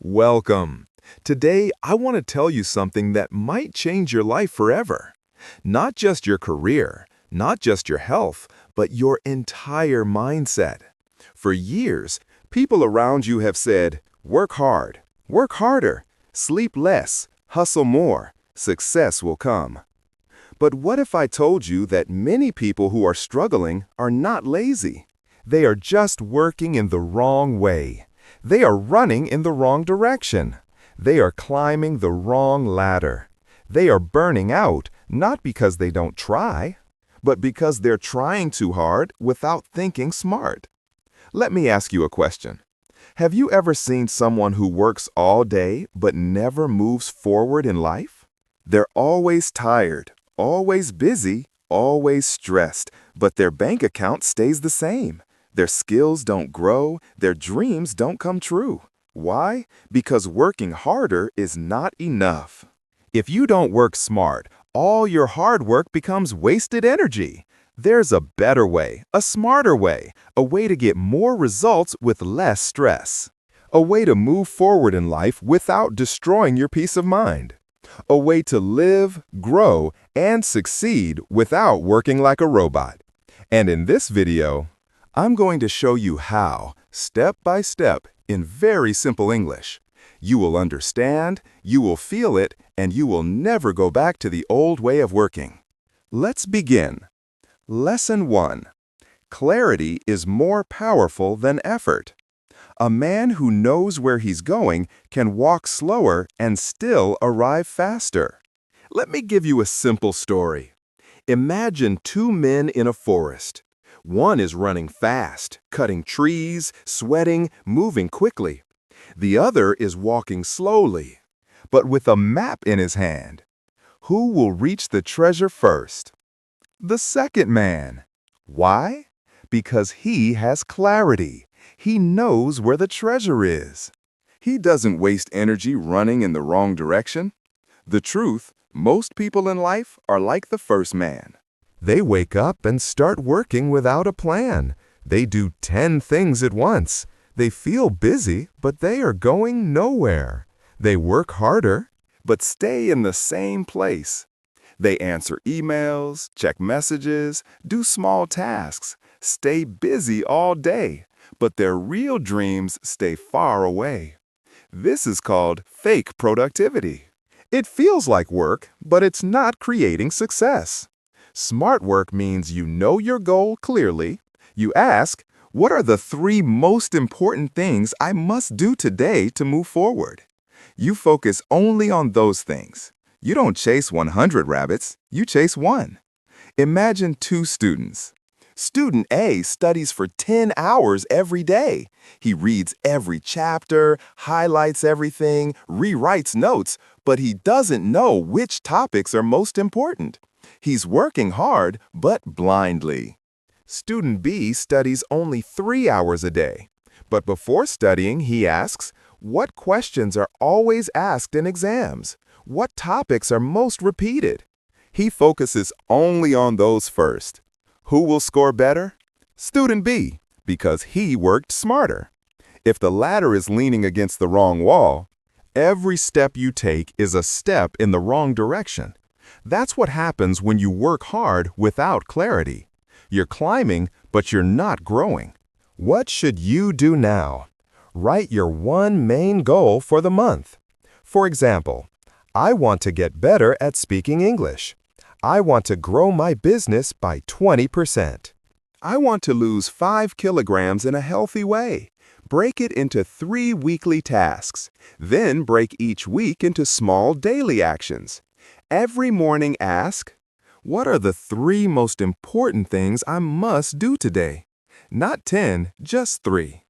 Welcome. Today, I want to tell you something that might change your life forever. Not just your career, not just your health, but your entire mindset. For years, people around you have said, work hard, work harder, sleep less, hustle more, success will come. But what if I told you that many people who are struggling are not lazy? They are just working in the wrong way. They are running in the wrong direction. They are climbing the wrong ladder. They are burning out, not because they don't try, but because they're trying too hard without thinking smart. Let me ask you a question. Have you ever seen someone who works all day but never moves forward in life? They're always tired, always busy, always stressed, but their bank account stays the same. Their skills don't grow, their dreams don't come true. Why? Because working harder is not enough. If you don't work smart, all your hard work becomes wasted energy. There's a better way, a smarter way, a way to get more results with less stress. A way to move forward in life without destroying your peace of mind. A way to live, grow, and succeed without working like a robot. And in this video, I'm going to show you how, step by step, in very simple English. You will understand, you will feel it, and you will never go back to the old way of working. Let's begin. Lesson 1. Clarity is more powerful than effort. A man who knows where he's going can walk slower and still arrive faster. Let me give you a simple story. Imagine two men in a forest. One is running fast, cutting trees, sweating, moving quickly. The other is walking slowly, but with a map in his hand. Who will reach the treasure first? The second man. Why? Because he has clarity. He knows where the treasure is. He doesn't waste energy running in the wrong direction. The truth, most people in life are like the first man. They wake up and start working without a plan. They do 10 things at once. They feel busy, but they are going nowhere. They work harder, but stay in the same place. They answer emails, check messages, do small tasks, stay busy all day, but their real dreams stay far away. This is called fake productivity. It feels like work, but it's not creating success. Smart work means you know your goal clearly. You ask, what are the 3 most important things I must do today to move forward? You focus only on those things. You don't chase 100 rabbits, you chase one. Imagine 2 students. Student A studies for 10 hours every day. He reads every chapter, highlights everything, rewrites notes, but he doesn't know which topics are most important. He's working hard, but blindly. Student B studies only 3 hours a day. But before studying, he asks, what questions are always asked in exams? What topics are most repeated? He focuses only on those first. Who will score better? Student B, because he worked smarter. If the ladder is leaning against the wrong wall, every step you take is a step in the wrong direction. That's what happens when you work hard without clarity. You're climbing, but you're not growing. What should you do now? Write your one main goal for the month. For example, I want to get better at speaking English. I want to grow my business by 20%. I want to lose 5 kilograms in a healthy way. Break it into 3 weekly tasks. Then break each week into small daily actions. Every morning ask, what are the 3 most important things I must do today? Not 10, just 3.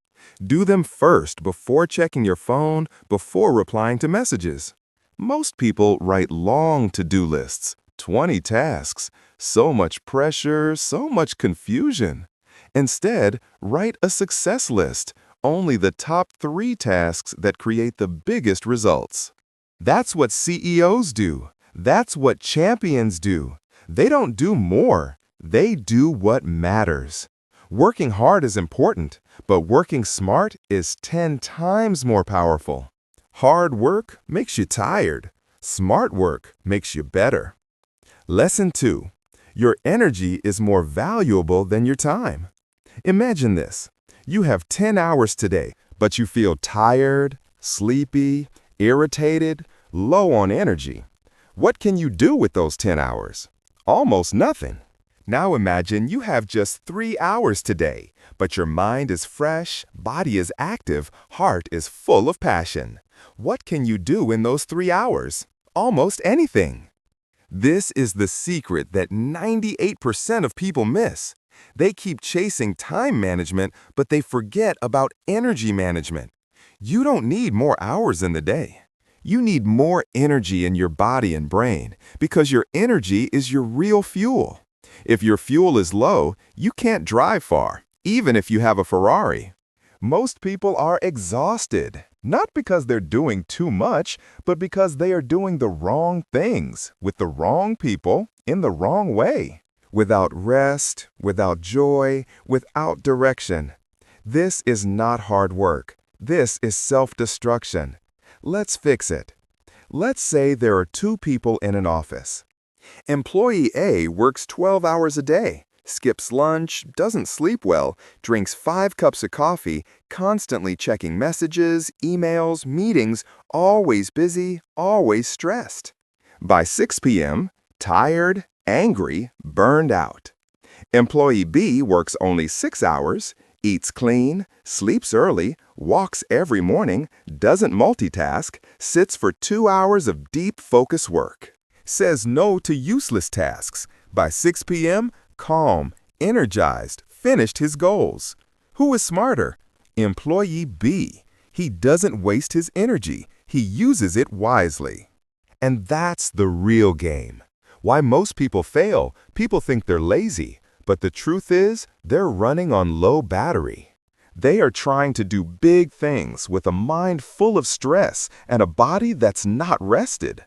Do them first before checking your phone, before replying to messages. Most people write long to-do lists, 20 tasks, so much pressure, so much confusion. Instead, write a success list, only the top 3 tasks that create the biggest results. That's what CEOs do. That's what champions do. They don't do more. They do what matters. Working hard is important, but working smart is 10 times more powerful. Hard work makes you tired. Smart work makes you better. Lesson 2. Your energy is more valuable than your time. Imagine this. You have 10 hours today, but you feel tired, sleepy, irritated, low on energy. What can you do with those 10 hours? Almost nothing. Now imagine you have just 3 hours today, but your mind is fresh, body is active, heart is full of passion. What can you do in those 3 hours? Almost anything. This is the secret that 98% of people miss. They keep chasing time management, but they forget about energy management. You don't need more hours in the day. You need more energy in your body and brain because your energy is your real fuel. If your fuel is low, you can't drive far, even if you have a Ferrari. Most people are exhausted, not because they're doing too much, but because they are doing the wrong things with the wrong people in the wrong way. Without rest, without joy, without direction. This is not hard work. This is self-destruction. Let's fix it. Let's say there are 2 people in an office. Employee A works 12 hours a day, skips lunch, doesn't sleep well, drinks 5 cups of coffee, constantly checking messages, emails, meetings, always busy, always stressed. By 6 p.m., tired, angry, burned out. Employee B works only 6 hours, eats clean, sleeps early, walks every morning, doesn't multitask, sits for 2 hours of deep focus work. Says no to useless tasks. By 6 p.m., calm, energized, finished his goals. Who is smarter? Employee B. He doesn't waste his energy. He uses it wisely. And that's the real game. Why most people fail, people think they're lazy. But the truth is, they're running on low battery. They are trying to do big things with a mind full of stress and a body that's not rested.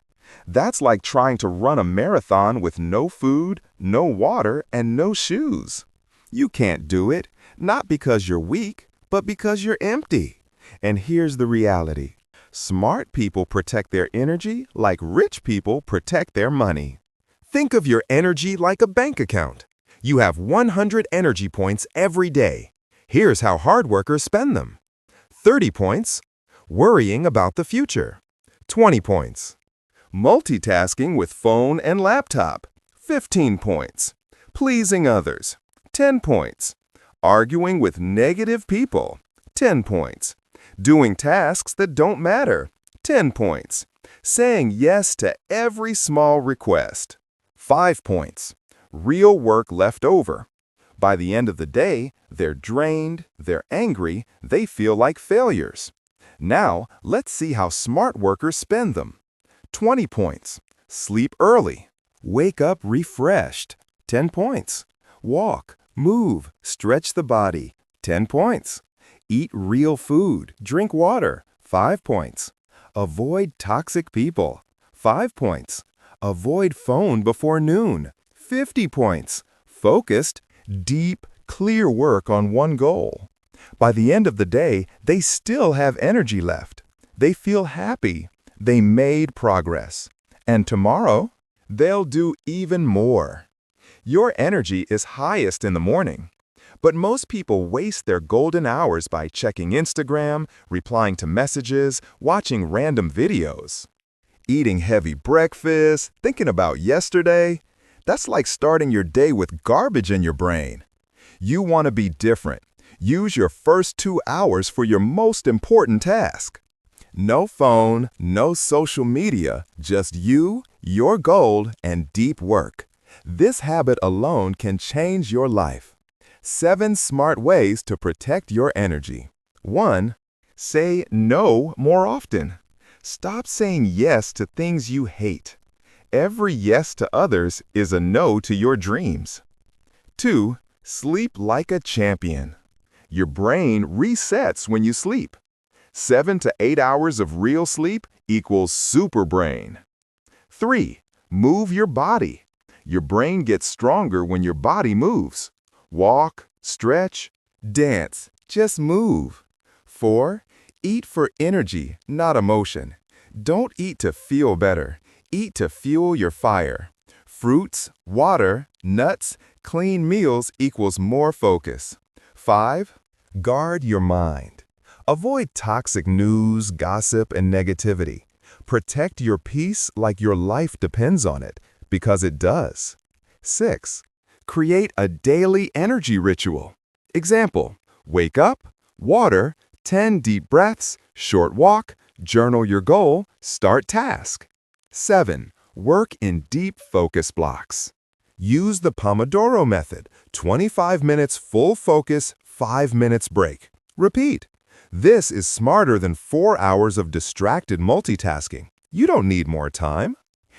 That's like trying to run a marathon with no food, no water, and no shoes. You can't do it, not because you're weak, but because you're empty. And here's the reality. Smart people protect their energy like rich people protect their money. Think of your energy like a bank account. You have 100 energy points every day. Here's how hard workers spend them. 30 points, worrying about the future. 20 points. Multitasking with phone and laptop. 15 points. Pleasing others. 10 points. Arguing with negative people. 10 points. Doing tasks that don't matter. 10 points. Saying yes to every small request. 5 points. Real work left over. By the end of the day, they're drained, they're angry, they feel like failures. Now, let's see how smart workers spend them. 20 points. Sleep early. Wake up refreshed. 10 points. Walk, move, stretch the body. 10 points. Eat real food, drink water. 5 points. Avoid toxic people. 5 points. Avoid phone before noon. 50 points. Focused, deep, clear work on one goal. By the end of the day, they still have energy left. They feel happy. They made progress. And tomorrow, they'll do even more. Your energy is highest in the morning. But most people waste their golden hours by checking Instagram, replying to messages, watching random videos. Eating heavy breakfast, thinking about yesterday. That's like starting your day with garbage in your brain. You want to be different. Use your first 2 hours for your most important task. No phone, no social media, just you, your goal, and deep work. This habit alone can change your life. 7 smart ways to protect your energy. 1. Say no more often. Stop saying yes to things you hate. Every yes to others is a no to your dreams. 2. Sleep like a champion. Your brain resets when you sleep. 7 to 8 hours of real sleep equals super brain. 3. Move your body. Your brain gets stronger when your body moves. Walk, stretch, dance, just move. 4. Eat for energy, not emotion. Don't eat to feel better. Eat to fuel your fire. Fruits, water, nuts, clean meals equals more focus. 5. Guard your mind. Avoid toxic news, gossip, and negativity. Protect your peace like your life depends on it, because it does. 6. Create a daily energy ritual. Example, wake up, water, 10 deep breaths, short walk, journal your goal, start task. 7. Work in deep focus blocks. Use the Pomodoro method, 25 minutes full focus, 5 minutes break. Repeat. This is smarter than 4 hours of distracted multitasking. You don't need more time.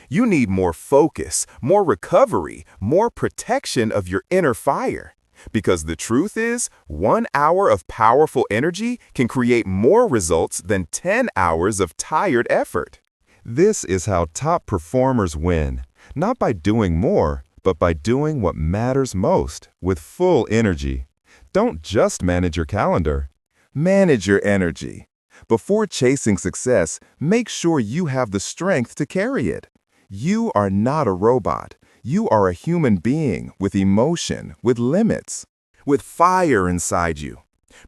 You need more focus, more recovery, more protection of your inner fire. Because the truth is, 1 hour of powerful energy can create more results than 10 hours of tired effort. This is how top performers win, not by doing more, but by doing what matters most with full energy. Don't just manage your calendar. Manage your energy. Before chasing success, make sure you have the strength to carry it. You are not a robot. You are a human being with emotion, with limits, with fire inside you.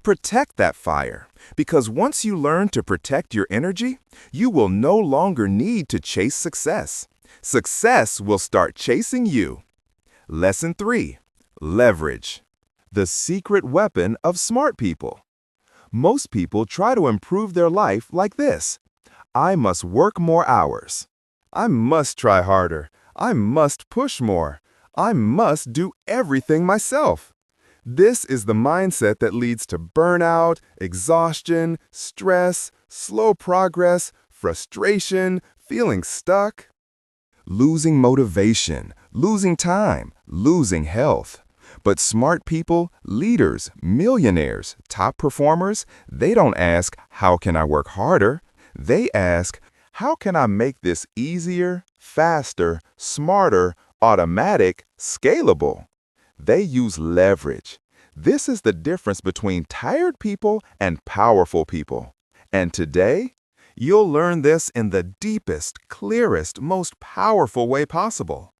Protect that fire, because once you learn to protect your energy, you will no longer need to chase success. Success will start chasing you. Lesson 3. Leverage. The secret weapon of smart people. Most people try to improve their life like this. I must work more hours. I must try harder. I must push more. I must do everything myself. This is the mindset that leads to burnout, exhaustion, stress, slow progress, frustration, feeling stuck, losing motivation, losing time, losing health. But smart people, leaders, millionaires, top performers, they don't ask, how can I work harder? They ask, how can I make this easier, faster, smarter, automatic, scalable? They use leverage. This is the difference between tired people and powerful people. And today, you'll learn this in the deepest, clearest, most powerful way possible.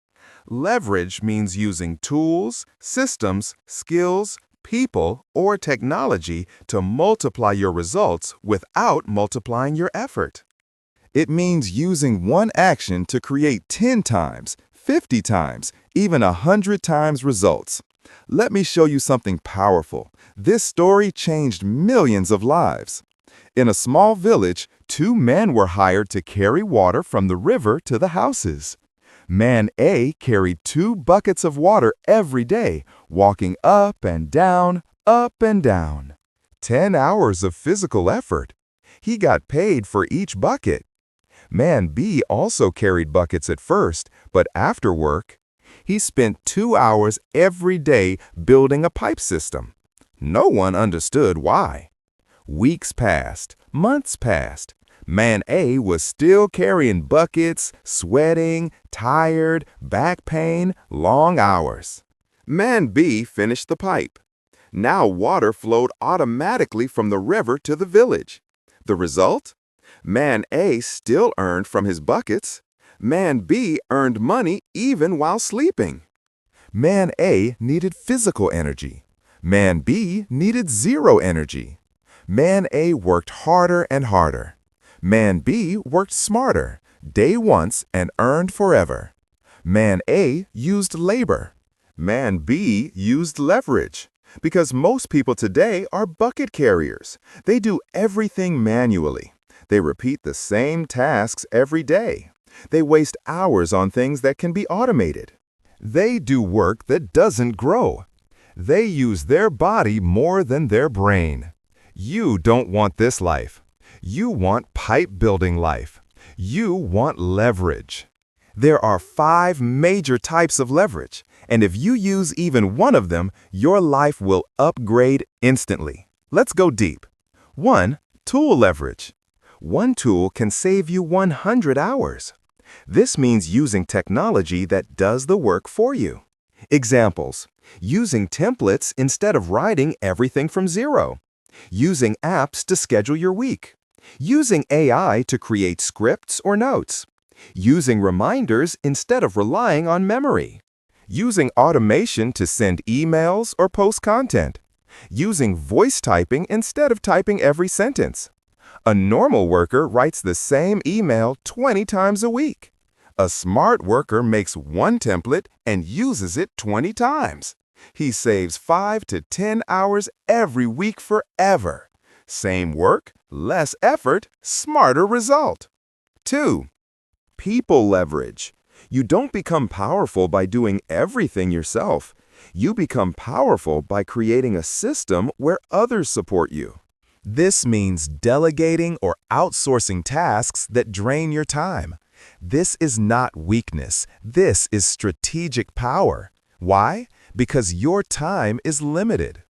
Leverage means using tools, systems, skills, people, or technology to multiply your results without multiplying your effort. It means using one action to create 10 times, 50 times, even 100 times results. Let me show you something powerful. This story changed millions of lives. In a small village, 2 men were hired to carry water from the river to the houses. Man A carried 2 buckets of water every day, walking up and down, up and down. 10 hours of physical effort. He got paid for each bucket. Man B also carried buckets at first, but after work, he spent 2 hours every day building a pipe system. No one understood why. Weeks passed, months passed. Man A was still carrying buckets, sweating, tired, back pain, long hours. Man B finished the pipe. Now water flowed automatically from the river to the village. The result? Man A still earned from his buckets. Man B earned money even while sleeping. Man A needed physical energy. Man B needed zero energy. Man A worked harder and harder. Man B worked smarter, day once and earned forever. Man A used labor. Man B used leverage. Because most people today are bucket carriers. They do everything manually. They repeat the same tasks every day. They waste hours on things that can be automated. They do work that doesn't grow. They use their body more than their brain. You don't want this life. You want pipe-building life. You want leverage. There are 5 major types of leverage, and if you use even one of them, your life will upgrade instantly. Let's go deep. 1. Tool leverage. One tool can save you 100 hours. This means using technology that does the work for you. Examples: using templates instead of writing everything from zero. using apps to schedule your week, using AI to create scripts or notes, using reminders instead of relying on memory, using automation to send emails or post content, using voice typing instead of typing every sentence. A normal worker writes the same email 20 times a week. A smart worker makes one template and uses it 20 times. He saves 5 to 10 hours every week forever. Same work, less effort, smarter result. 2. People leverage. You don't become powerful by doing everything yourself. You become powerful by creating a system where others support you. This means delegating or outsourcing tasks that drain your time. This is not weakness. This is strategic power. Why? Because your time is limited.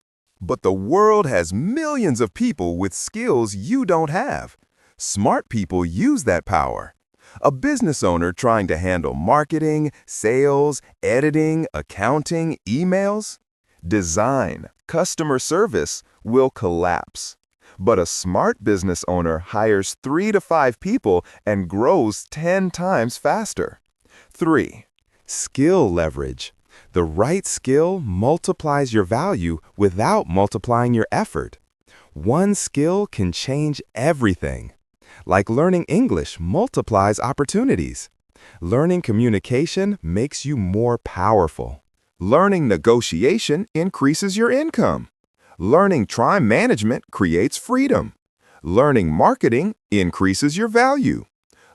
But the world has millions of people with skills you don't have. Smart people use that power. A business owner trying to handle marketing, sales, editing, accounting, emails, design, customer service will collapse. But a smart business owner hires 3 to 5 people and grows 10 times faster. 3. Skill leverage. The right skill multiplies your value without multiplying your effort. One skill can change everything. Like learning English multiplies opportunities. Learning communication makes you more powerful. Learning negotiation increases your income. Learning time management creates freedom. Learning marketing increases your value.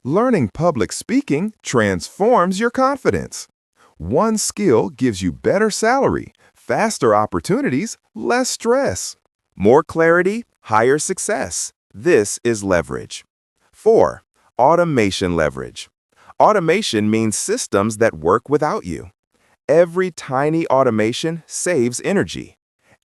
Learning public speaking transforms your confidence. One skill gives you better salary, faster opportunities, less stress. More clarity, higher success. This is leverage. 4. Automation leverage. Automation means systems that work without you. Every tiny automation saves energy.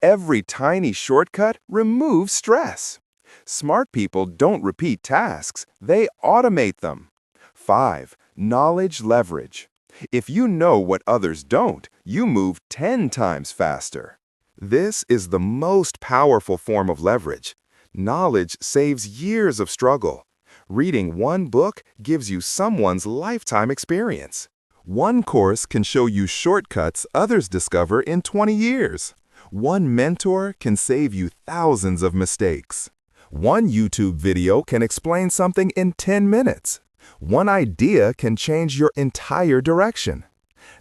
Every tiny shortcut removes stress. Smart people don't repeat tasks, they automate them. 5. Knowledge leverage. If you know what others don't, you move 10 times faster. This is the most powerful form of leverage. Knowledge saves years of struggle. Reading one book gives you someone's lifetime experience. One course can show you shortcuts others discover in 20 years. One mentor can save you thousands of mistakes. One YouTube video can explain something in 10 minutes. One idea can change your entire direction.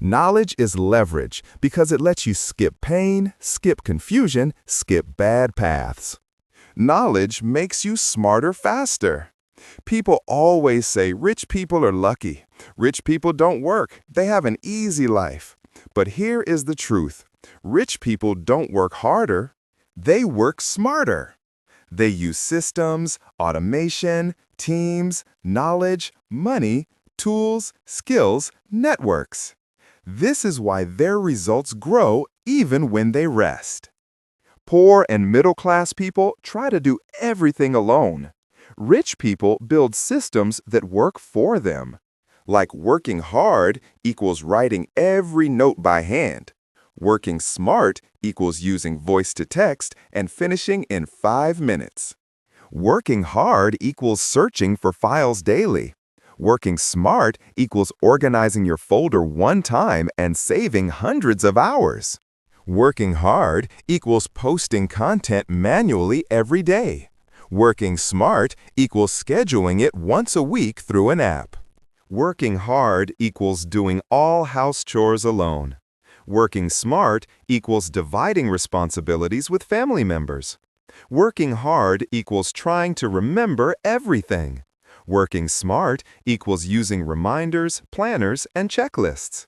Knowledge is leverage because it lets you skip pain, skip confusion, skip bad paths. Knowledge makes you smarter faster. People always say rich people are lucky. Rich people don't work. They have an easy life. But here is the truth. Rich people don't work harder. They work smarter. They use systems, automation, teams, knowledge, money, tools, skills, networks. This is why their results grow even when they rest. Poor and middle-class people try to do everything alone. Rich people build systems that work for them. Like working hard equals writing every note by hand. Working smart equals using voice to text and finishing in 5 minutes. Working hard equals searching for files daily. Working smart equals organizing your folder one time and saving hundreds of hours. Working hard equals posting content manually every day. Working smart equals scheduling it once a week through an app. Working hard equals doing all house chores alone. Working smart equals dividing responsibilities with family members. Working hard equals trying to remember everything. Working smart equals using reminders, planners, and checklists.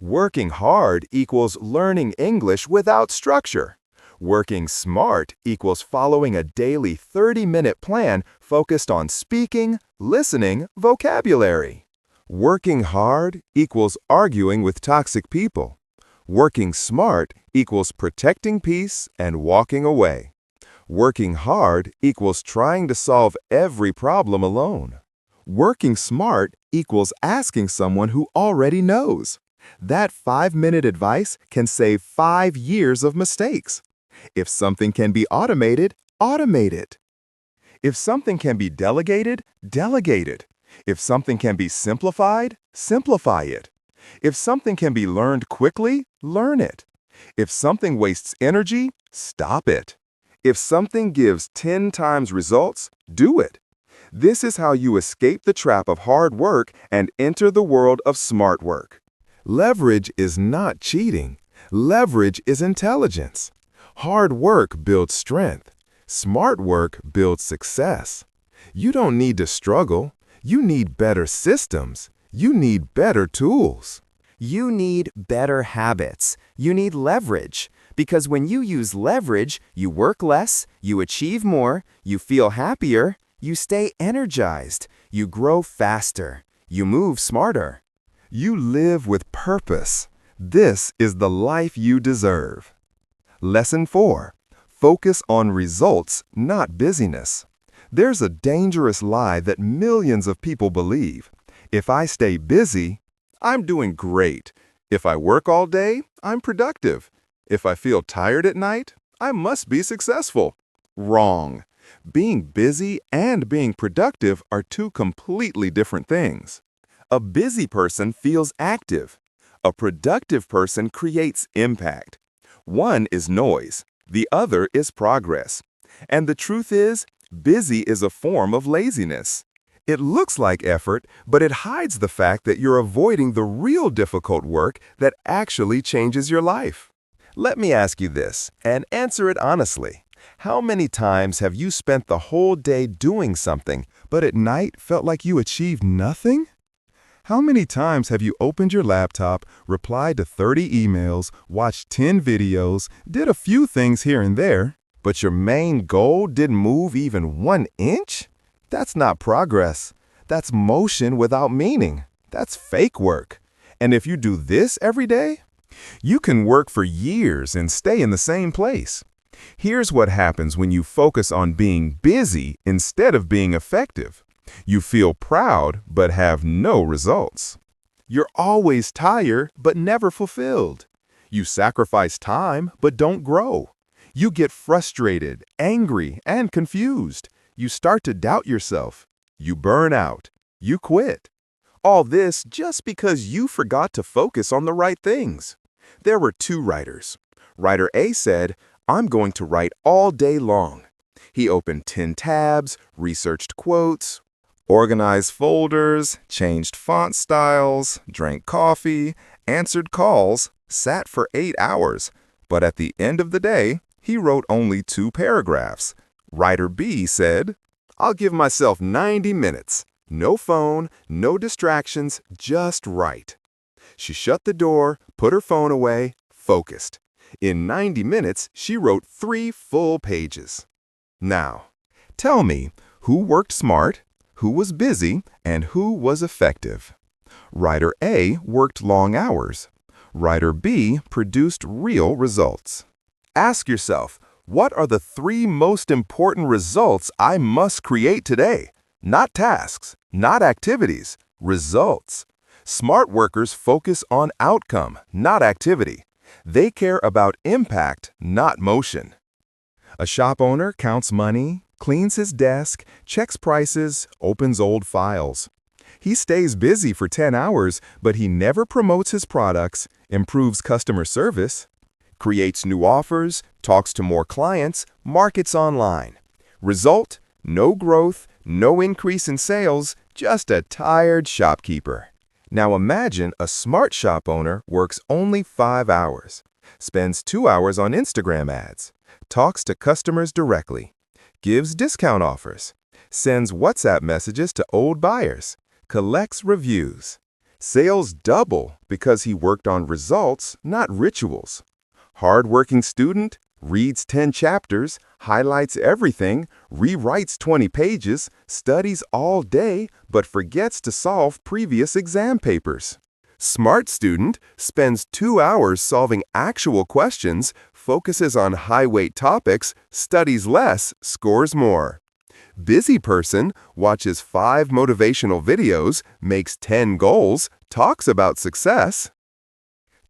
Working hard equals learning English without structure. Working smart equals following a daily 30-minute plan focused on speaking, listening, vocabulary. Working hard equals arguing with toxic people. Working smart equals protecting peace and walking away. Working hard equals trying to solve every problem alone. Working smart equals asking someone who already knows. That 5-minute advice can save 5 years of mistakes. If something can be automated, Automate it. If something can be delegated, delegate it. If something can be simplified, simplify it. If something can be learned quickly, learn it. If something wastes energy, stop it. If something gives 10 times results, do it. This is how you escape the trap of hard work and enter the world of smart work. Leverage is not cheating. Leverage is intelligence. Hard work builds strength. Smart work builds success. You don't need to struggle. You need better systems. You need better tools. You need better habits. You need leverage. Because when you use leverage, you work less, you achieve more, you feel happier, you stay energized, you grow faster, you move smarter. You live with purpose. This is the life you deserve. Lesson 4. Focus on results, not busyness. There's a dangerous lie that millions of people believe. If I stay busy, I'm doing great. If I work all day, I'm productive. If I feel tired at night, I must be successful. Wrong. Being busy and being productive are two completely different things. A busy person feels active. A productive person creates impact. One is noise, the other is progress. And the truth is, busy is a form of laziness. It looks like effort, but it hides the fact that you're avoiding the real difficult work that actually changes your life. Let me ask you this, and answer it honestly. How many times have you spent the whole day doing something, but at night felt like you achieved nothing? How many times have you opened your laptop, replied to 30 emails, watched 10 videos, did a few things here and there, but your main goal didn't move even 1 inch? That's not progress. That's motion without meaning. That's fake work. And if you do this every day, you can work for years and stay in the same place. Here's what happens when you focus on being busy instead of being effective. You feel proud but have no results. You're always tired but never fulfilled. You sacrifice time but don't grow. You get frustrated, angry, and confused. You start to doubt yourself. You burn out. You quit. All this just because you forgot to focus on the right things. There were 2 writers. Writer A said, "I'm going to write all day long." He opened 10 tabs, researched quotes, organized folders, changed font styles, drank coffee, answered calls, sat for 8 hours. But at the end of the day, he wrote only 2 paragraphs. Writer B said, "I'll give myself 90 minutes. No phone, no distractions, just write." She shut the door, put her phone away, focused. In 90 minutes, she wrote 3 full pages. Now, tell me, who worked smart, who was busy, and who was effective? Writer A worked long hours. Writer B produced real results. Ask yourself, what are the 3 most important results I must create today? Not tasks, not activities, results. Smart workers focus on outcome, not activity. They care about impact, not motion. A shop owner counts money, cleans his desk, checks prices, opens old files. He stays busy for 10 hours, but he never promotes his products, improves customer service, creates new offers, talks to more clients, markets online. Result: no growth, no increase in sales, just a tired shopkeeper. Now imagine a smart shop owner works only 5 hours, spends 2 hours on Instagram ads, talks to customers directly, gives discount offers, sends WhatsApp messages to old buyers, collects reviews. Sales double because he worked on results, not rituals. Hard-working student reads 10 chapters, highlights everything, rewrites 20 pages, studies all day, but forgets to solve previous exam papers. Smart student spends 2 hours solving actual questions, focuses on high-weight topics, studies less, scores more. Busy person watches 5 motivational videos, makes 10 goals, talks about success,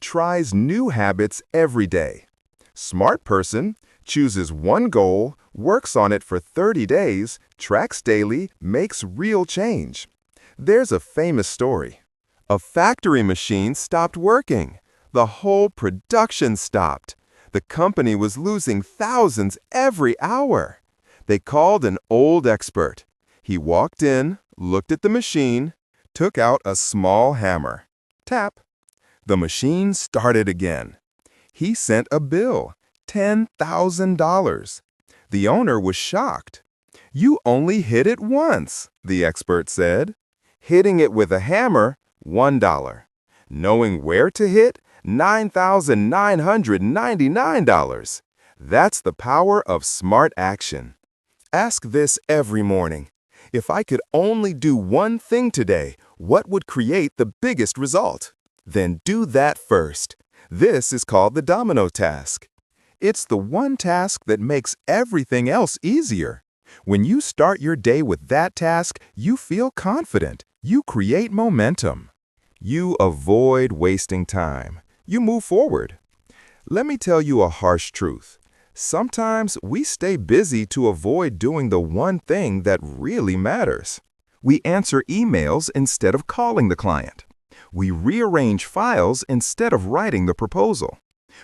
tries new habits every day. Smart person chooses one goal, works on it for 30 days, tracks daily, makes real change. There's a famous story. A factory machine stopped working. The whole production stopped. The company was losing thousands every hour. They called an old expert. He walked in, looked at the machine, took out a small hammer. Tap. The machine started again. He sent a bill, $10,000. The owner was shocked. "You only hit it once," the expert said. Hitting it with a hammer, $1. Knowing where to hit, $9,999. That's the power of smart action. Ask this every morning. If I could only do one thing today, what would create the biggest result? Then do that first. This is called the domino task. It's the one task that makes everything else easier. When you start your day with that task, you feel confident. You create momentum. You avoid wasting time. You move forward. Let me tell you a harsh truth. Sometimes we stay busy to avoid doing the one thing that really matters. We answer emails instead of calling the client. We rearrange files instead of writing the proposal.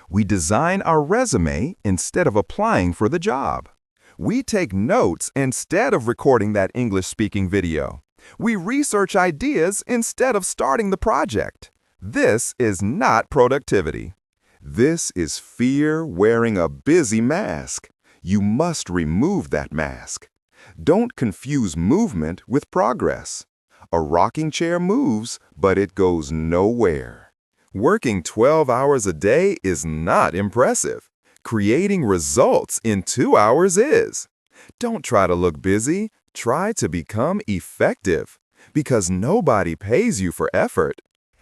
We design our resume instead of applying for the job. We take notes instead of recording that English-speaking video. We research ideas instead of starting the project. This is not productivity. This is fear wearing a busy mask. You must remove that mask. Don't confuse movement with progress. A rocking chair moves, but it goes nowhere. Working 12 hours a day is not impressive. Creating results in 2 hours is. Don't try to look busy. Try to become effective. Because nobody pays you for effort.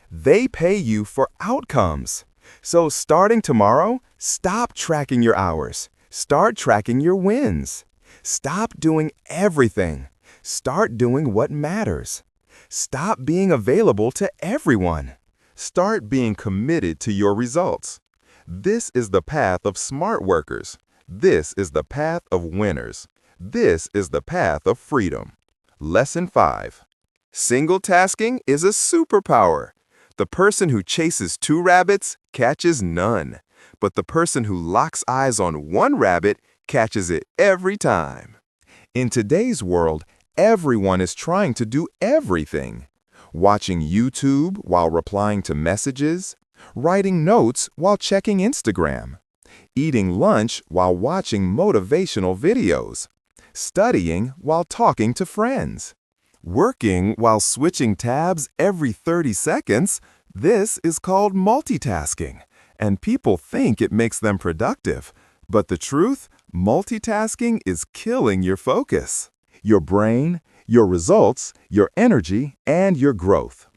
They pay you for outcomes. So starting tomorrow, stop tracking your hours. Start tracking your wins. Stop doing everything. Start doing what matters. Stop being available to everyone. Start being committed to your results. This is the path of smart workers. This is the path of winners. This is the path of freedom. Lesson 5. Single tasking is a superpower. The person who chases 2 rabbits catches none. But the person who locks eyes on 1 rabbit catches it every time. In today's world, everyone is trying to do everything. Watching YouTube while replying to messages, writing notes while checking Instagram, eating lunch while watching motivational videos, studying while talking to friends, working while switching tabs every 30 seconds. This is called multitasking, and people think it makes them productive. But the truth, multitasking is killing your focus, your brain, your results, your energy, and your growth.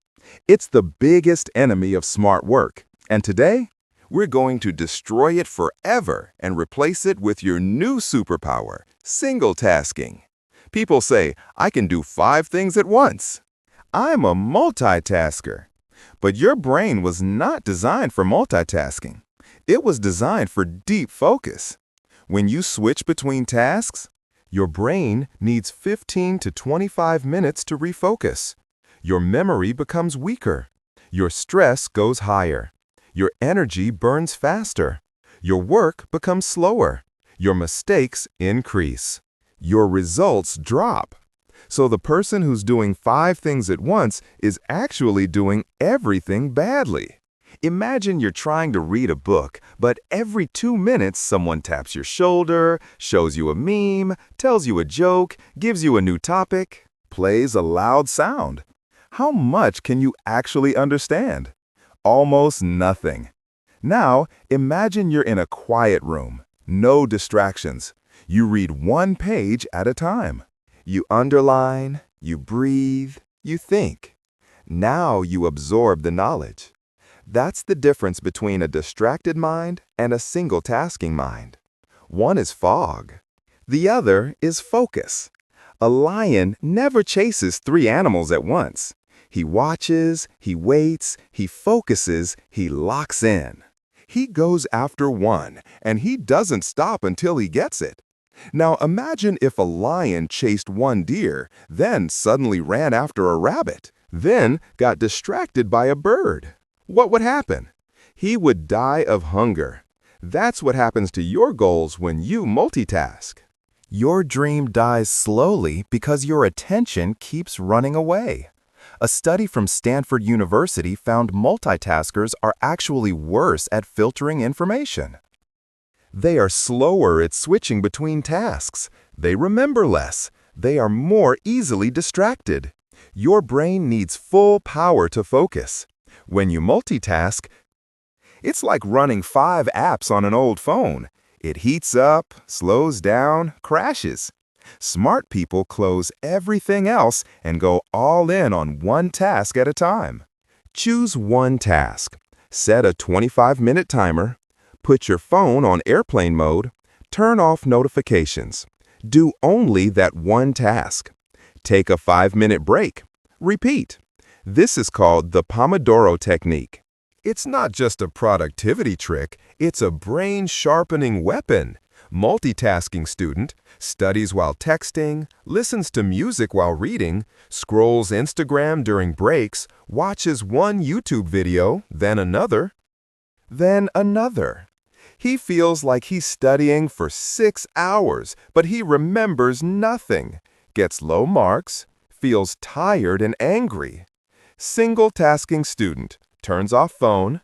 It's the biggest enemy of smart work. And today, we're going to destroy it forever and replace it with your new superpower, single tasking. People say, I can do 5 things at once. I'm a multitasker. But your brain was not designed for multitasking. It was designed for deep focus. When you switch between tasks, your brain needs 15 to 25 minutes to refocus. Your memory becomes weaker. Your stress goes higher. Your energy burns faster. Your work becomes slower. Your mistakes increase. Your results drop. So the person who's doing 5 things at once is actually doing everything badly. Imagine you're trying to read a book, but every 2 minutes someone taps your shoulder, shows you a meme, tells you a joke, gives you a new topic, plays a loud sound. How much can you actually understand? Almost nothing. Now, imagine you're in a quiet room, no distractions. You read 1 page at a time. You underline, you breathe, you think. Now you absorb the knowledge. That's the difference between a distracted mind and a single-tasking mind. One is fog. The other is focus. A lion never chases 3 animals at once. He watches, he waits, he focuses, he locks in. He goes after one, and he doesn't stop until he gets it. Now imagine if a lion chased one deer, then suddenly ran after a rabbit, then got distracted by a bird. What would happen? He would die of hunger. That's what happens to your goals when you multitask. Your dream dies slowly because your attention keeps running away. A study from Stanford University found multitaskers are actually worse at filtering information. They are slower at switching between tasks. They remember less. They are more easily distracted. Your brain needs full power to focus. When you multitask, it's like running 5 apps on an old phone. It heats up, slows down, crashes. Smart people close everything else and go all in on one task at a time. Choose one task. Set a 25-minute timer. Put your phone on airplane mode. Turn off notifications. Do only that one task. Take a 5-minute break. Repeat. This is called the Pomodoro technique. It's not just a productivity trick, it's a brain-sharpening weapon. Multitasking student studies while texting, listens to music while reading, scrolls Instagram during breaks, watches one YouTube video, then another. He feels like he's studying for 6 hours, but he remembers nothing, gets low marks, feels tired and angry. Single-tasking student turns off phone,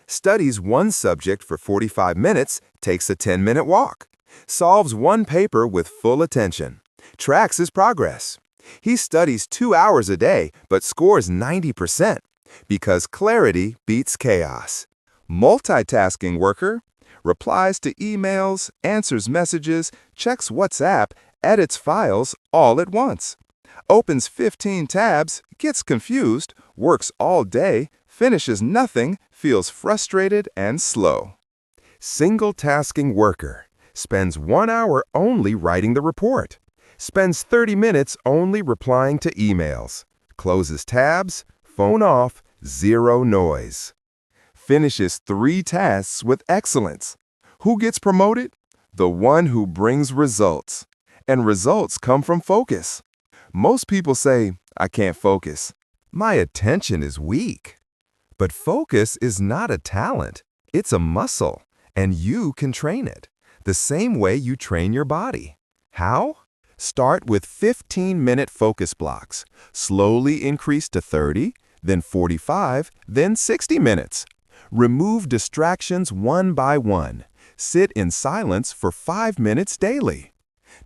studies one subject for 45 minutes, takes a 10-minute walk, solves one paper with full attention, tracks his progress. He studies 2 hours a day but scores 90% because clarity beats chaos. Multitasking worker replies to emails, answers messages, checks WhatsApp, edits files all at once. Opens 15 tabs, gets confused, works all day, finishes nothing, feels frustrated and slow. Single-tasking worker spends 1 hour only writing the report, spends 30 minutes only replying to emails, closes tabs, phone off, zero noise. Finishes 3 tasks with excellence. Who gets promoted? The one who brings results. And results come from focus. Most people say, I can't focus. My attention is weak. But focus is not a talent. It's a muscle, and you can train it, the same way you train your body. How? Start with 15-minute focus blocks. Slowly increase to 30, then 45, then 60 minutes. Remove distractions one by one. Sit in silence for 5 minutes daily.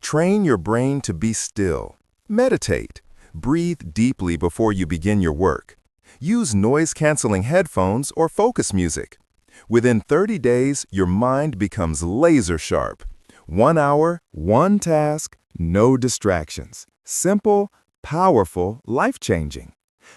Train your brain to be still. Meditate. Breathe deeply before you begin your work. Use noise-canceling headphones or focus music. Within 30 days, your mind becomes laser-sharp. 1 hour, one task, no distractions. Simple, powerful, life-changing.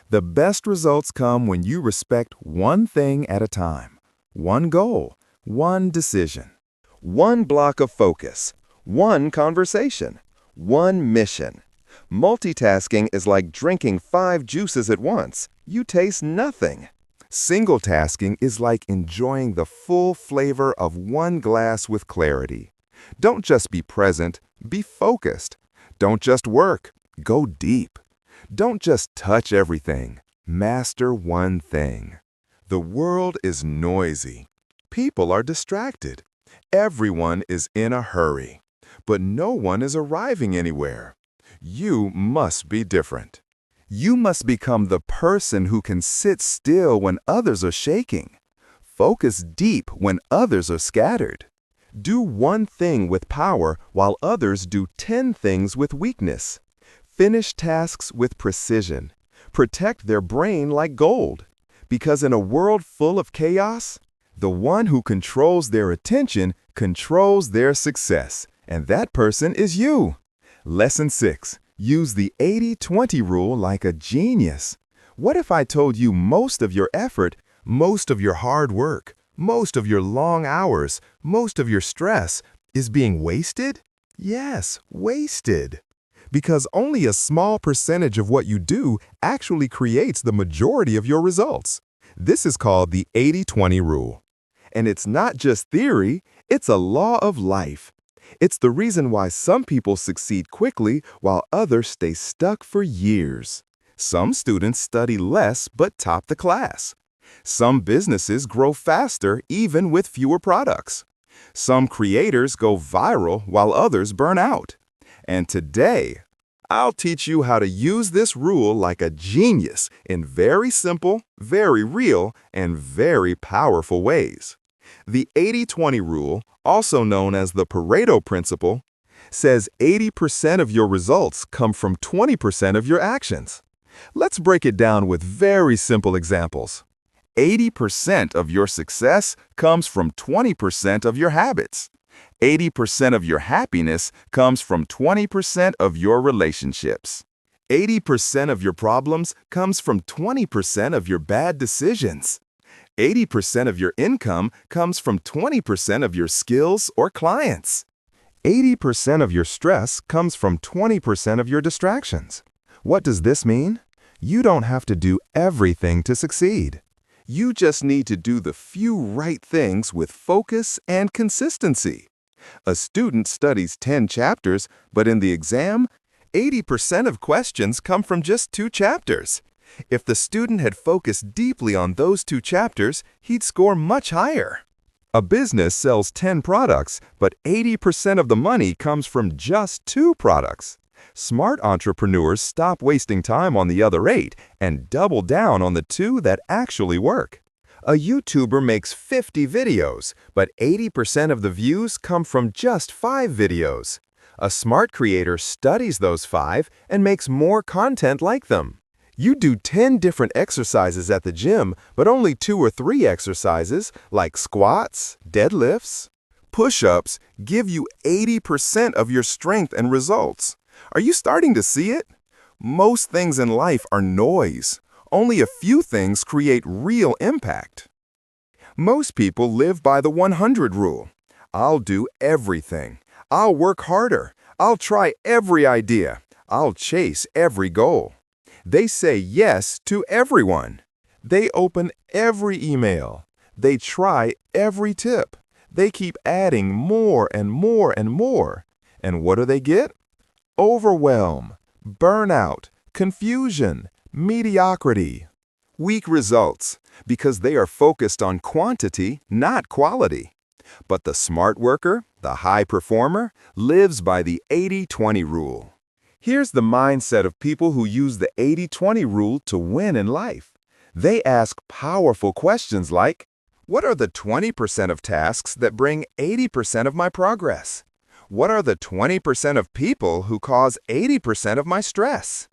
The best results come when you respect one thing at a time. One goal, one decision. One block of focus. One conversation. One mission. Multitasking is like drinking 5 juices at once. You taste nothing. Single-tasking is like enjoying the full flavor of one glass with clarity. Don't just be present, be focused. Don't just work, go deep. Don't just touch everything, master one thing. The world is noisy. People are distracted. Everyone is in a hurry. But no one is arriving anywhere. You must be different. You must become the person who can sit still when others are shaking. Focus deep when others are scattered. Do one thing with power while others do 10 things with weakness. Finish tasks with precision. Protect their brain like gold. Because in a world full of chaos, the one who controls their attention controls their success. And that person is you. Lesson 6. Use the 80-20 rule like a genius. What if I told you most of your effort, most of your hard work, most of your long hours, most of your stress is being wasted? Yes, wasted. Because only a small percentage of what you do actually creates the majority of your results. This is called the 80-20 rule. And it's not just theory, it's a law of life. It's the reason why some people succeed quickly while others stay stuck for years. Some students study less but top the class. Some businesses grow faster even with fewer products. Some creators go viral while others burn out. And today, I'll teach you how to use this rule like a genius in very simple, very real, and very powerful ways. The 80-20 rule, also known as the Pareto principle, says 80% of your results come from 20% of your actions. Let's break it down with very simple examples. 80% of your success comes from 20% of your habits. 80% of your happiness comes from 20% of your relationships. 80% of your problems comes from 20% of your bad decisions. 80% of your income comes from 20% of your skills or clients. 80% of your stress comes from 20% of your distractions. What does this mean? You don't have to do everything to succeed. You just need to do the few right things with focus and consistency. A student studies 10 chapters, but in the exam, 80% of questions come from just 2 chapters. If the student had focused deeply on those 2 chapters, he'd score much higher. A business sells 10 products, but 80% of the money comes from just 2 products. Smart entrepreneurs stop wasting time on the other 8 and double down on the 2 that actually work. A YouTuber makes 50 videos, but 80% of the views come from just 5 videos. A smart creator studies those 5 and makes more content like them. You do 10 different exercises at the gym, but only 2 or 3 exercises, like squats, deadlifts, push-ups, give you 80% of your strength and results. Are you starting to see it? Most things in life are noise. Only a few things create real impact. Most people live by the 100 rule. I'll do everything. I'll work harder. I'll try every idea. I'll chase every goal. They say yes to everyone. They open every email. They try every tip. They keep adding more and more and more. And what do they get? Overwhelm, burnout, confusion, mediocrity. Weak results, because they are focused on quantity, not quality. But the smart worker, the high performer, lives by the 80-20 rule. Here's the mindset of people who use the 80-20 rule to win in life. They ask powerful questions like, what are the 20% of tasks that bring 80% of my progress? What are the 20% of people who cause 80% of my stress?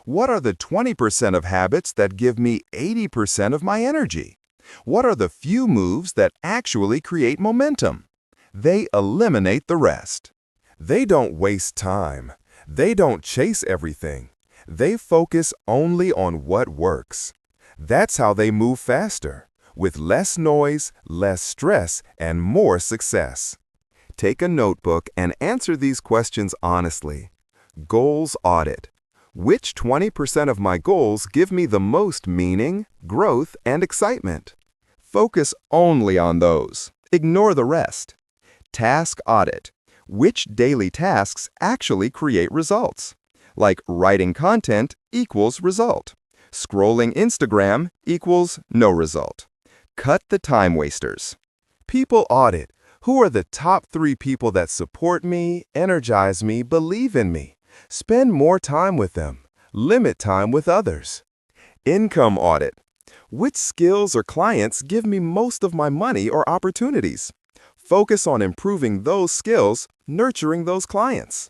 What are the 20% of habits that give me 80% of my energy? What are the few moves that actually create momentum? They eliminate the rest. They don't waste time. They don't chase everything. They focus only on what works. That's how they move faster, with less noise, less stress, and more success. Take a notebook and answer these questions honestly. Goals audit. Which 20% of my goals give me the most meaning, growth, and excitement? Focus only on those. Ignore the rest. Task audit. Which daily tasks actually create results? Like writing content equals result. Scrolling Instagram equals no result. Cut the time wasters. People audit. Who are the top 3 people that support me, energize me, believe in me? Spend more time with them. Limit time with others. Income audit. Which skills or clients give me most of my money or opportunities? Focus on improving those skills, nurturing those clients.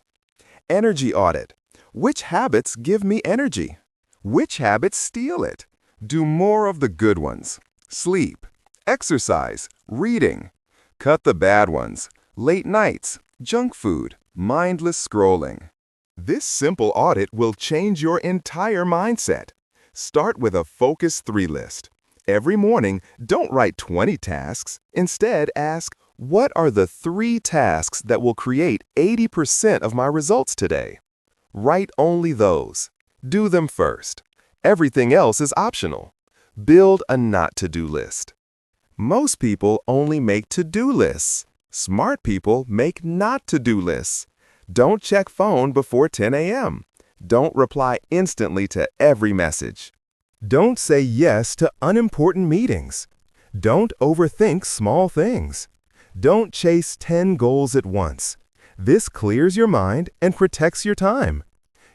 Energy audit. Which habits give me energy? Which habits steal it? Do more of the good ones. Sleep, exercise, reading. Cut the bad ones. Late nights, junk food, mindless scrolling. This simple audit will change your entire mindset. Start with a Focus 3 list. Every morning, don't write 20 tasks. Instead, ask, what are the 3 tasks that will create 80% of my results today? Write only those. Do them first. Everything else is optional. Build a not-to-do list. Most people only make to-do lists. Smart people make not-to-do lists. Don't check phone before 10 a.m. Don't reply instantly to every message. Don't say yes to unimportant meetings. Don't overthink small things. Don't chase 10 goals at once. This clears your mind and protects your time.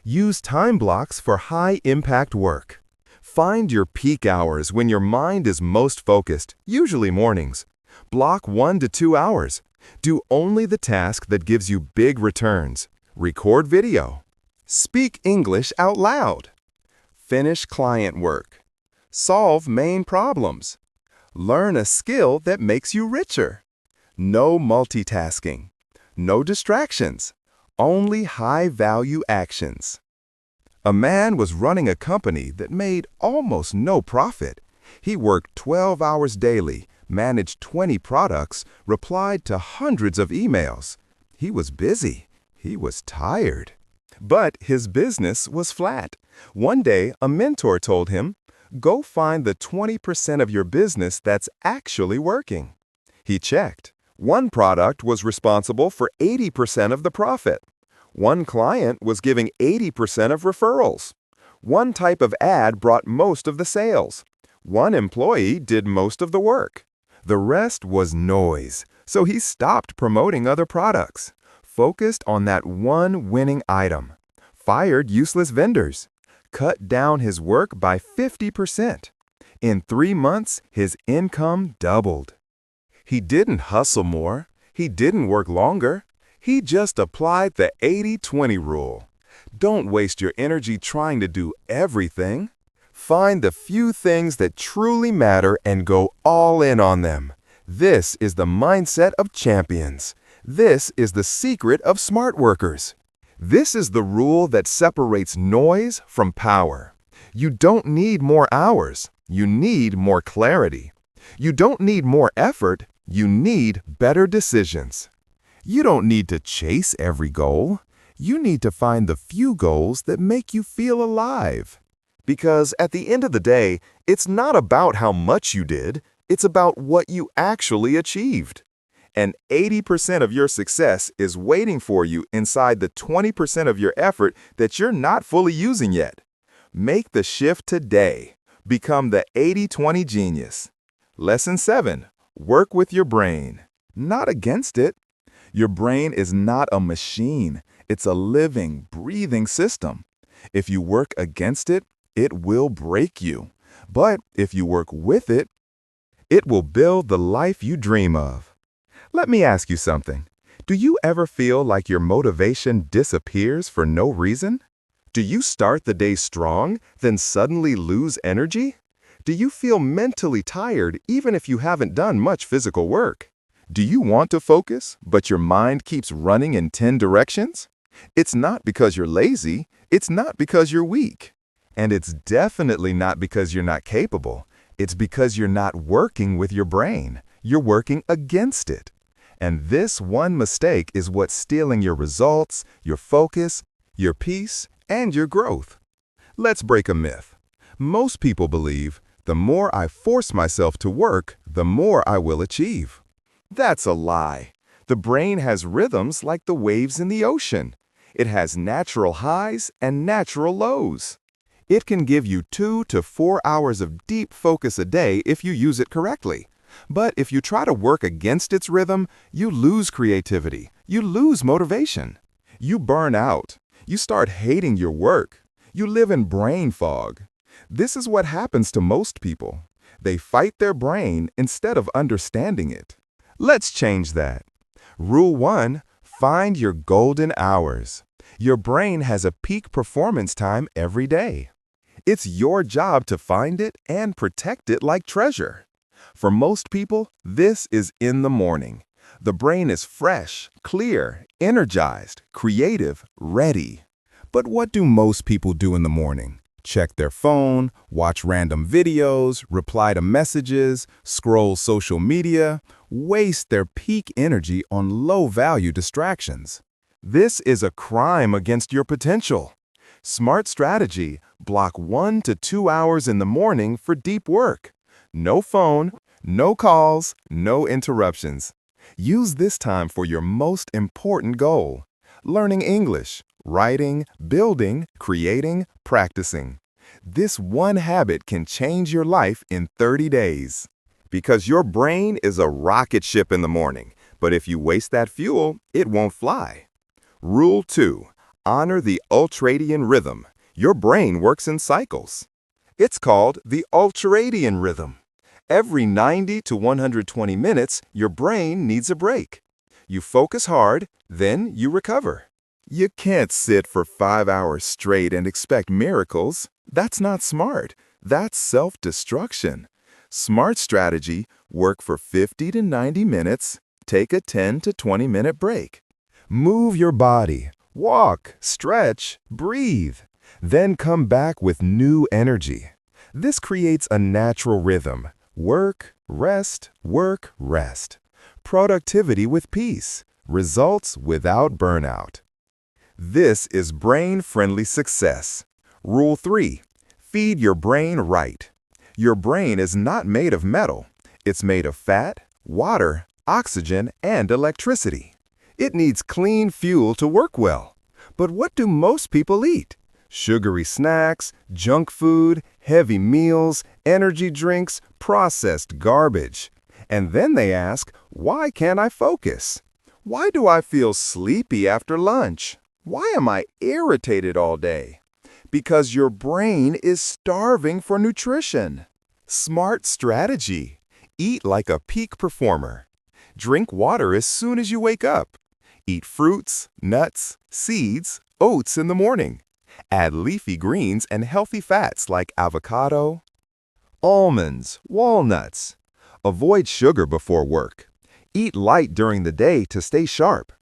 Use time blocks for high-impact work. Find your peak hours when your mind is most focused, usually mornings. Block 1 to 2 hours. Do only the task that gives you big returns. Record video. Speak English out loud. Finish client work. Solve main problems. Learn a skill that makes you richer. No multitasking. No distractions. Only high-value actions. A man was running a company that made almost no profit. He worked 12 hours daily, managed 20 products, replied to hundreds of emails. He was busy. He was tired. But his business was flat. One day, a mentor told him, "Go find the 20% of your business that's actually working." He checked. One product was responsible for 80% of the profit. One client was giving 80% of referrals. One type of ad brought most of the sales. One employee did most of the work. The rest was noise, so he stopped promoting other products, focused on that one winning item, fired useless vendors, cut down his work by 50%. In 3 months, his income doubled. He didn't hustle more. He didn't work longer. He just applied the 80-20 rule. Don't waste your energy trying to do everything. Find the few things that truly matter and go all in on them. This is the mindset of champions. This is the secret of smart workers. This is the rule that separates noise from power. You don't need more hours. You need more clarity. You don't need more effort. You need better decisions. You don't need to chase every goal. You need to find the few goals that make you feel alive. Because at the end of the day, it's not about how much you did, it's about what you actually achieved. And 80% of your success is waiting for you inside the 20% of your effort that you're not fully using yet. Make the shift today. Become the 80-20 genius. Lesson 7. Work with your brain, not against it. Your brain is not a machine. It's a living, breathing system. If you work against it, it will break you. But if you work with it, it will build the life you dream of. Let me ask you something. Do you ever feel like your motivation disappears for no reason? Do you start the day strong, then suddenly lose energy? Do you feel mentally tired even if you haven't done much physical work? Do you want to focus, but your mind keeps running in 10 directions? It's not because you're lazy. It's not because you're weak. And it's definitely not because you're not capable. It's because you're not working with your brain. You're working against it. And this one mistake is what's stealing your results, your focus, your peace, and your growth. Let's break a myth. Most people believe, the more I force myself to work, the more I will achieve. That's a lie. The brain has rhythms like the waves in the ocean. It has natural highs and natural lows. It can give you 2 to 4 hours of deep focus a day if you use it correctly. But if you try to work against its rhythm, you lose creativity. You lose motivation. You burn out. You start hating your work. You live in brain fog. This is what happens to most people. They fight their brain instead of understanding it. Let's change that. Rule 1, find your golden hours. Your brain has a peak performance time every day. It's your job to find it and protect it like treasure. For most people, this is in the morning. The brain is fresh, clear, energized, creative, ready. But what do most people do in the morning? Check their phone, watch random videos, reply to messages, scroll social media, waste their peak energy on low-value distractions. This is a crime against your potential. Smart strategy, block 1 to 2 hours in the morning for deep work. No phone, No calls, no interruptions. Use this time for your most important goal: learning English, writing, building, creating, practicing. This one habit can change your life in 30 days. Because your brain is a rocket ship in the morning, but if you waste that fuel, it won't fly. Rule 2. Honor the ultradian rhythm. Your brain works in cycles. It's called the ultradian rhythm. Every 90 to 120 minutes, your brain needs a break. You focus hard, then you recover. You can't sit for 5 hours straight and expect miracles. That's not smart. That's self-destruction. Smart strategy: work for 50 to 90 minutes, take a 10 to 20 minute break. Move your body, walk, stretch, breathe. Then come back with new energy. This creates a natural rhythm. Work, rest, work, rest. Productivity with peace. Results without burnout. This is brain-friendly success. Rule 3. Feed your brain right. Your brain is not made of metal. It's made of fat, water, oxygen, and electricity. It needs clean fuel to work well. But what do most people eat? Sugary snacks, junk food, heavy meals, energy drinks, processed garbage. And then they ask, why can't I focus? Why do I feel sleepy after lunch? Why am I irritated all day? Because your brain is starving for nutrition. Smart strategy: eat like a peak performer. Drink water as soon as you wake up. Eat fruits, nuts, seeds, oats in the morning. Add leafy greens and healthy fats like avocado, almonds, walnuts. Avoid sugar before work. Eat light during the day to stay sharp.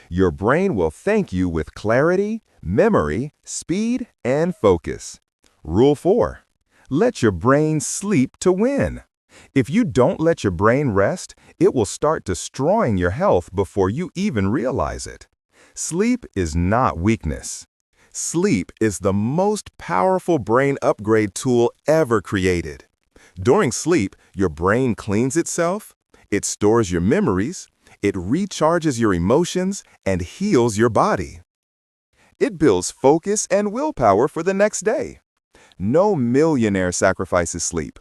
Your brain will thank you with clarity, memory, speed, and focus. Rule 4. Let your brain sleep to win. If you don't let your brain rest, it will start destroying your health before you even realize it. Sleep is not weakness. Sleep is the most powerful brain upgrade tool ever created. During sleep, your brain cleans itself, it stores your memories, it recharges your emotions, and heals your body. It builds focus and willpower for the next day. No millionaire sacrifices sleep.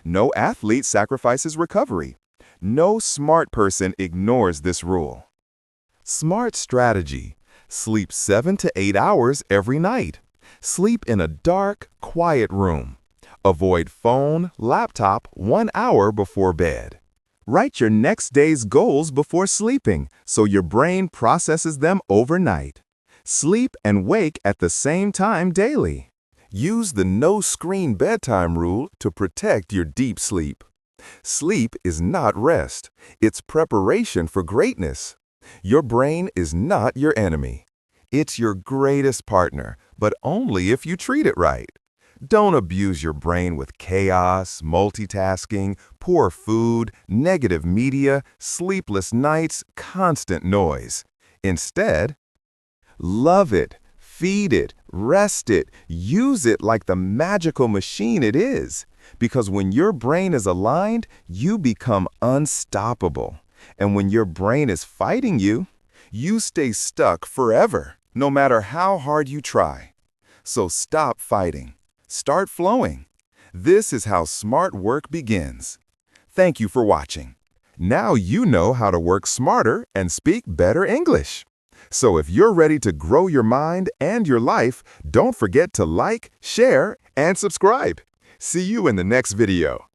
No athlete sacrifices recovery. No smart person ignores this rule. Smart strategy: sleep 7 to 8 hours every night. Sleep in a dark, quiet room. Avoid phone, laptop 1 hour before bed. Write your next day's goals before sleeping so your brain processes them overnight. Sleep and wake at the same time daily. Use the no-screen bedtime rule to protect your deep sleep. Sleep is not rest. It's preparation for greatness. Your brain is not your enemy. It's your greatest partner, but only if you treat it right. Don't abuse your brain with chaos, multitasking, poor food, negative media, sleepless nights, constant noise. Instead, love it, feed it, rest it, use it like the magical machine it is. Because when your brain is aligned, you become unstoppable. And when your brain is fighting you, you stay stuck forever, no matter how hard you try. So stop fighting. Start flowing. This is how smart work begins. Thank you for watching. Now you know how to work smarter and speak better English. So if you're ready to grow your mind and your life, don't forget to like, share, and subscribe. See you in the next video.